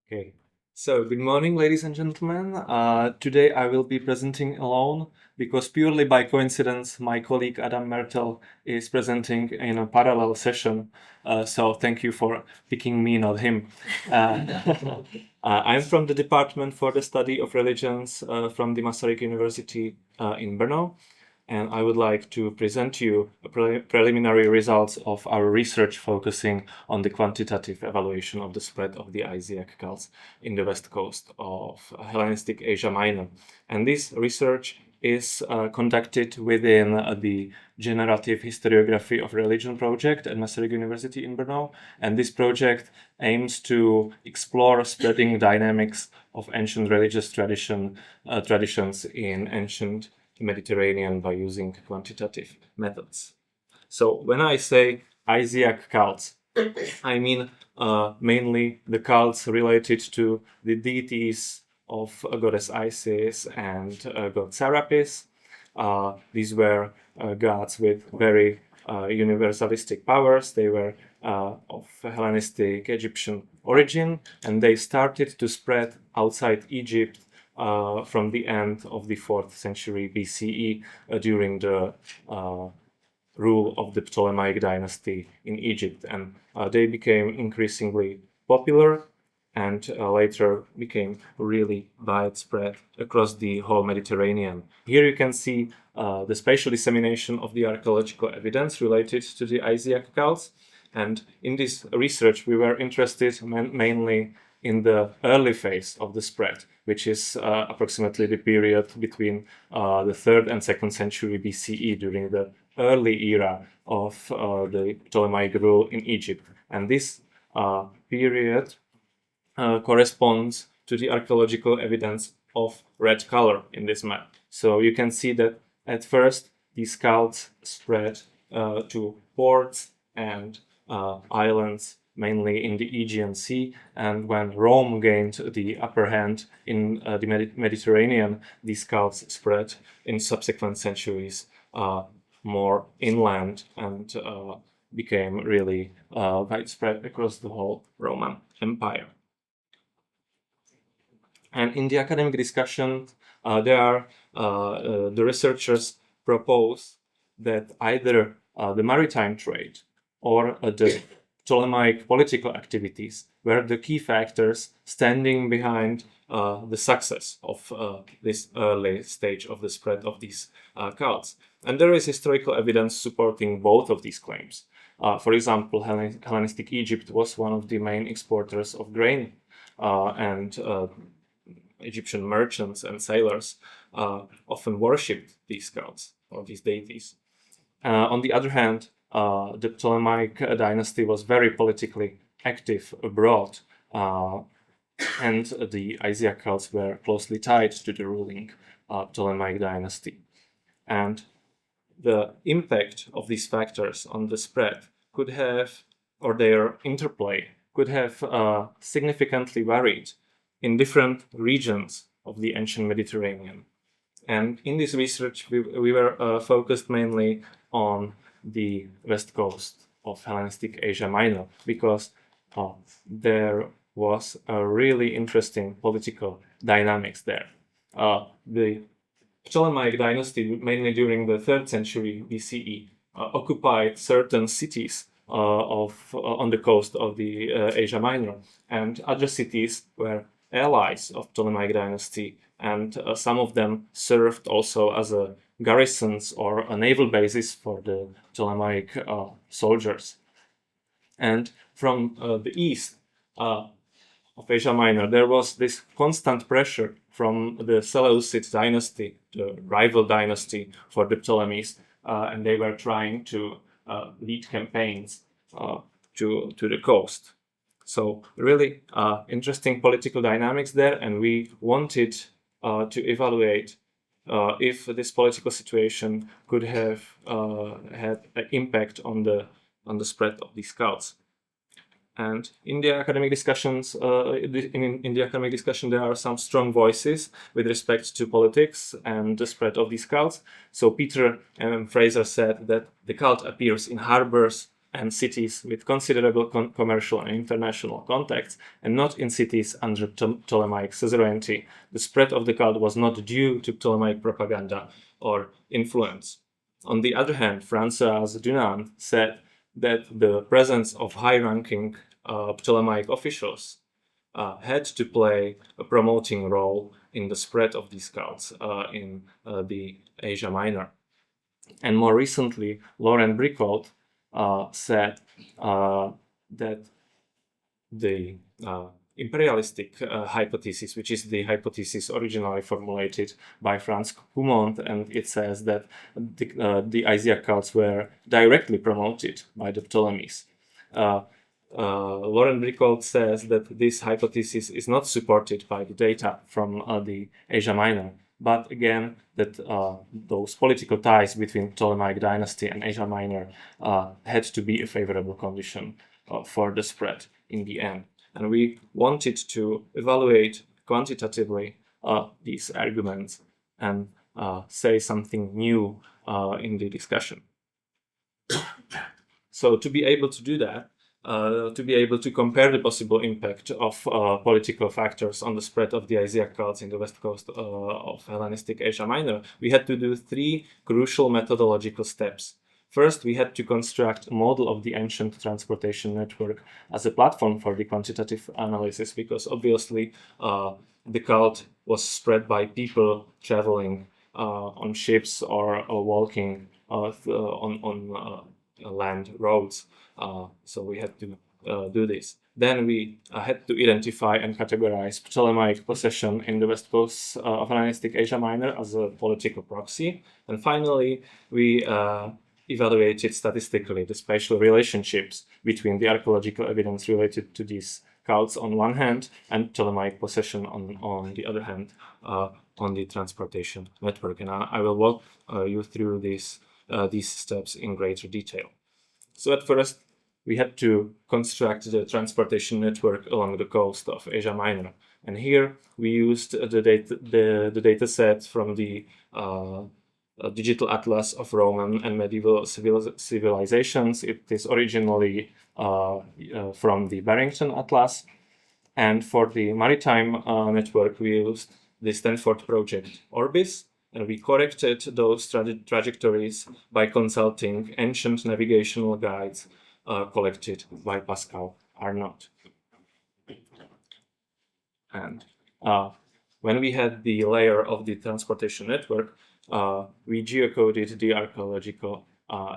Okay, so good morning, ladies and gentlemen. Today I will be presenting alone because purely by coincidence, my colleague Adam Mertel is presenting in a parallel session. So thank you for picking me, not him. I'm from the Department for the Study of Religions from the Masaryk University in Brno. And I would like to present you preliminary results of our research focusing on the quantitative evaluation of the spread of the Isiac cults in the west coast of Hellenistic Asia Minor. And this research is conducted within the Generative Historiography of Religion project at Masaryk University in Brno. And this project aims to explore spreading dynamics of ancient religious traditions in ancient Mediterranean by using quantitative methods. So when I say Isiac cults, I mean mainly the cults related to the deities of goddess Isis and god Serapis. These were gods with very universalistic powers. They were of Hellenistic Egyptian origin, and they started to spread outside Egypt from the end of the 4th century BCE during the rule of the Ptolemaic dynasty in Egypt. And they became increasingly popular and later became really widespread across the whole Mediterranean. Here you can see the spatial dissemination of the archaeological evidence related to the Isiac cults. And in this research, we were interested mainly in the early phase of the spread, which is approximately the period between the 3rd and 2nd century BCE, during the early era of the Ptolemaic rule in Egypt. And this period corresponds to the archaeological evidence of red color in this map. So you can see that at first these cults spread to ports and islands, mainly in the Aegean Sea, and when Rome gained the upper hand in the Mediterranean, these cults spread in subsequent centuries more inland and became really widespread across the whole Roman Empire. And in the academic discussion, the researchers propose that either the maritime trade or the Ptolemaic political activities were the key factors standing behind the success of this early stage of the spread of these cults. And there is historical evidence supporting both of these claims. For example, Hellenistic Egypt was one of the main exporters of grain, and Egyptian merchants and sailors often worshipped these gods or these deities. On the other hand, the Ptolemaic dynasty was very politically active abroad, and the Isiac cults were closely tied to the ruling Ptolemaic dynasty. And the impact of these factors on the spread could have, or their interplay, could have significantly varied in different regions of the ancient Mediterranean. And in this research, we were focused mainly on the west coast of Hellenistic Asia Minor, because there was a really interesting political dynamics there. The Ptolemaic dynasty, mainly during the 3rd century BCE, occupied certain cities on the coast of the Asia Minor, and other cities were allies of Ptolemaic dynasty, and some of them served also as a garrisons or a naval basis for the Ptolemaic soldiers. And from the east of Asia Minor, there was this constant pressure from the Seleucid dynasty, the rival dynasty for the Ptolemies, and they were trying to lead campaigns to the coast. So really interesting political dynamics there, and we wanted to evaluate if this political situation could have had an impact on the spread of these cults. And in the academic discussions, in the academic discussion, there are some strong voices with respect to politics and the spread of these cults. So Peter and Fraser said that the cult appears in harbors and cities with considerable commercial and international contacts, and not in cities under Ptolemaic suzerainty. The spread of the cult was not due to Ptolemaic propaganda or influence. On the other hand, François Dunant said that the presence of high-ranking Ptolemaic officials had to play a promoting role in the spread of these cults in the Asia Minor. And more recently, Laurent Bricault said that the imperialistic hypothesis, which is the hypothesis originally formulated by Franz Cumont, and it says that the Isiac cults were directly promoted by the Ptolemies. Laurent Bricault says that this hypothesis is not supported by the data from the Asia Minor, but again that those political ties between Ptolemaic dynasty and Asia Minor had to be a favorable condition for the spread in the end. And we wanted to evaluate quantitatively these arguments and say something new in the discussion. So to be able to do that, to be able to compare the possible impact of political factors on the spread of the Isiac cults in the west coast of Hellenistic Asia Minor, we had to do 3 crucial methodological steps. First, we had to construct a model of the ancient transportation network as a platform for the quantitative analysis, because obviously the cult was spread by people traveling on ships or walking on land roads. So we had to do this. Then we had to identify and categorize Ptolemaic possession in the west coast of Hellenistic Asia Minor as a political proxy. And finally, we evaluated statistically the spatial relationships between the archaeological evidence related to these cults on one hand and Ptolemaic possession on the other hand on the transportation network. And I will walk you through these steps in greater detail. So at first, we had to construct the transportation network along the coast of Asia Minor. And here we used the data set from the Digital Atlas of Roman and Medieval Civilizations. It is originally from the Barrington Atlas. And for the maritime network, we used the Stanford project Orbis, and we corrected those trajectories by consulting ancient navigational guides collected by Pascal Arnaud. And when we had the layer of the transportation network, we geocoded the archaeological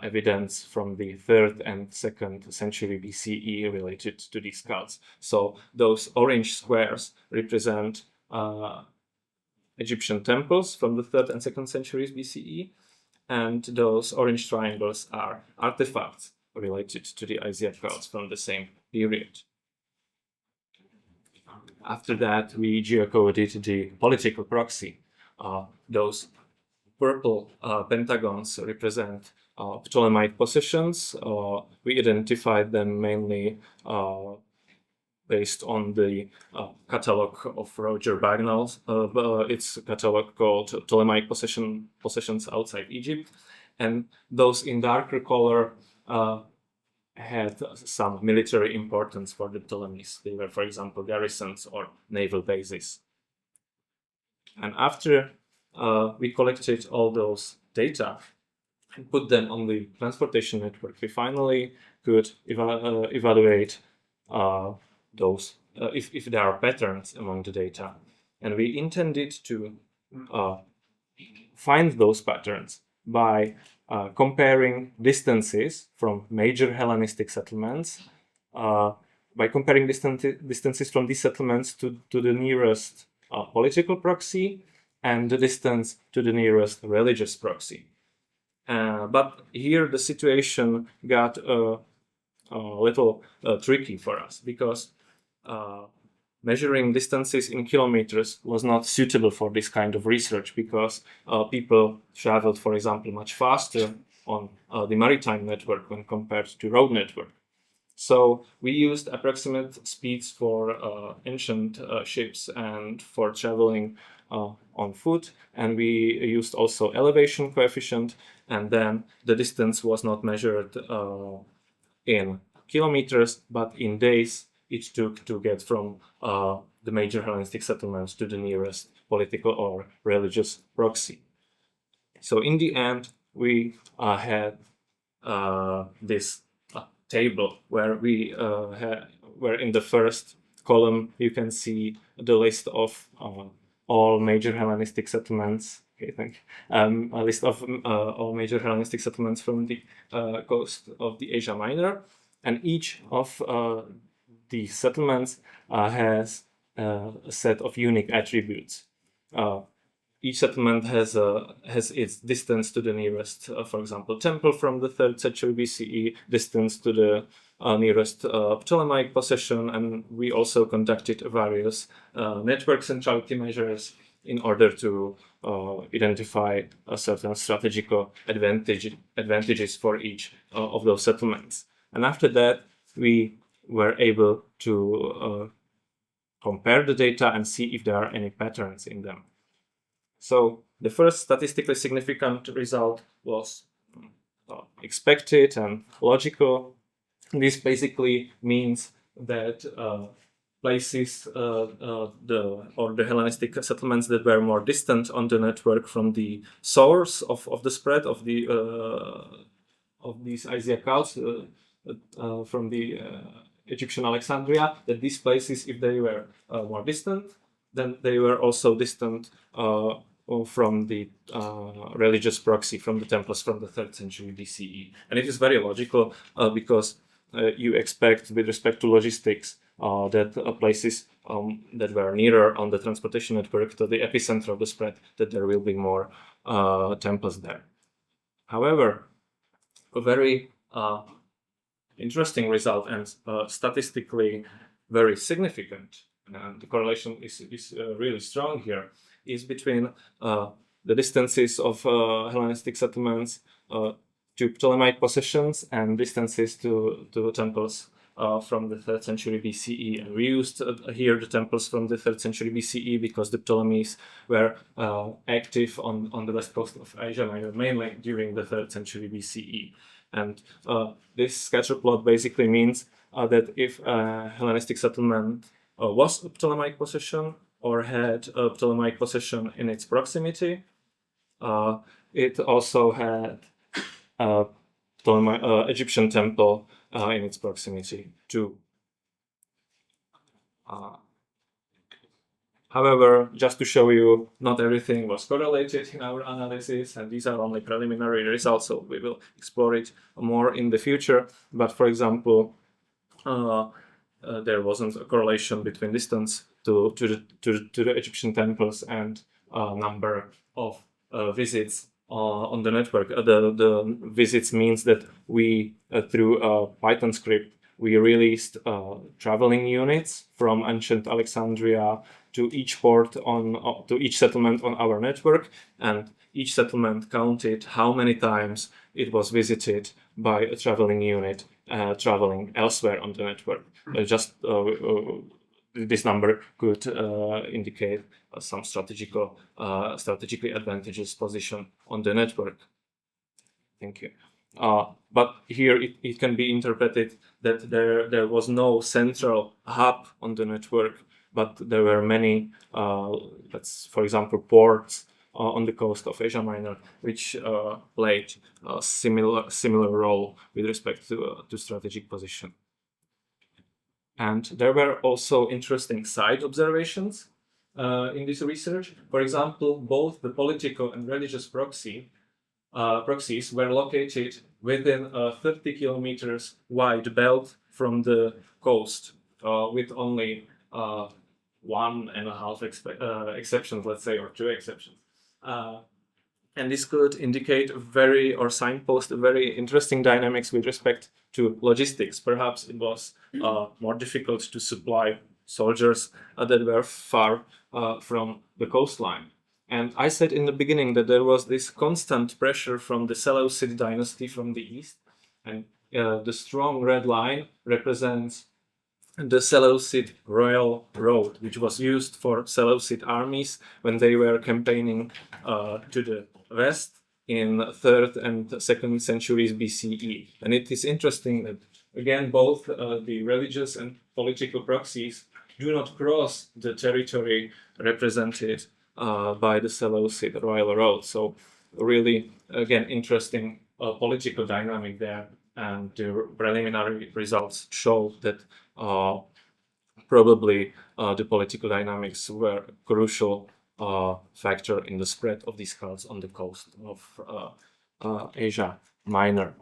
evidence from the 3rd and 2nd century BCE related to these cults. So those orange squares represent Egyptian temples from the 3rd and 2nd centuries BCE, and those orange triangles are artifacts related to the Isiac cults from the same period. After that, we geocoded the political proxy. Those purple pentagons represent Ptolemaic possessions. We identified them mainly based on the catalog of Roger Bagnall's. It's a catalog called Ptolemaic Possessions Outside Egypt. And those in darker color had some military importance for the Ptolemies. They were, for example, garrisons or naval bases. And after we collected all those data and put them on the transportation network, we finally could evaluate those if there are patterns among the data. And we intended to find those patterns by comparing distances from major Hellenistic settlements, by comparing distances from these settlements to the nearest political proxy and the distance to the nearest religious proxy. But here the situation got a little tricky for us, because measuring distances in kilometers was not suitable for this kind of research, because people traveled, for example, much faster on the maritime network when compared to road network. So we used approximate speeds for ancient ships and for traveling on foot, and we used also elevation coefficient, and then the distance was not measured in kilometers, but in days it took to get from the major Hellenistic settlements to the nearest political or religious proxy. So in the end, we had this table where where in the first column you can see the list of all major Hellenistic settlements. Okay, thank you. A list of all major Hellenistic settlements from the coast of the Asia Minor, and each of these settlements has a set of unique attributes. Each settlement has its distance to the nearest, for example, temple from the 3rd century BCE, distance to the nearest Ptolemaic possession, and we also conducted various network centrality measures in order to identify a certain strategical advantages for each of those settlements. And after that, we were able to compare the data and see if there are any patterns in them. So the first statistically significant result was expected and logical. This basically means that places the Hellenistic settlements that were more distant on the network from the source of the spread of these Isiac cults from the Egyptian Alexandria, that these places, if they were more distant, then they were also distant from the religious proxy, from the temples from the 3rd century BCE. And it is very logical because you expect, with respect to logistics, that places that were nearer on the transportation network to the epicenter of the spread, that there will be more temples there. However, a very interesting result and statistically very significant, and the correlation is really strong here, is between the distances of Hellenistic settlements to Ptolemaic possessions and distances to temples from the 3rd century BCE. And we used here the temples from the 3rd century BCE because the Ptolemies were active on the west coast of Asia Minor, mainly during the 3rd century BCE. And this scatter plot basically means that if a Hellenistic settlement was a Ptolemaic possession or had a Ptolemaic possession in its proximity, it also had a Egyptian temple in its proximity too. However, just to show you, not everything was correlated in our analysis, and these are only preliminary results, so we will explore it more in the future. But for example, there wasn't a correlation between distance to the Egyptian temples and number of visits on the network. The visits means that we, through a Python script, we released traveling units from ancient Alexandria to each port to each settlement on our network, and each settlement counted how many times it was visited by a traveling unit traveling elsewhere on the network. This number could indicate some strategically advantageous position on the network. Thank you. But here it can be interpreted that there was no central hub on the network, but there were many, for example, ports on the coast of Asia Minor, which played a similar role with respect to strategic position. And there were also interesting side observations in this research. For example, both the political and religious proxies were located within a 30 kilometers wide belt from the coast, with only 1.5 exceptions, let's say, or 2 exceptions. And this could indicate signpost very interesting dynamics with respect to logistics. Perhaps it was more difficult to supply soldiers that were far from the coastline. And I said in the beginning that there was this constant pressure from the Seleucid dynasty from the east, and the strong red line represents the Seleucid royal road, which was used for Seleucid armies when they were campaigning to the west in 3rd and 2nd centuries BCE. And it is interesting that again, both the religious and political proxies do not cross the territory represented by the Seleucid royal road. So really, again, interesting political dynamic there. And the preliminary results show that probably the political dynamics were a crucial factor in the spread of these cults on the coast of Asia Minor.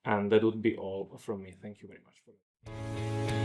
And that would be all from me. Thank you very much for that.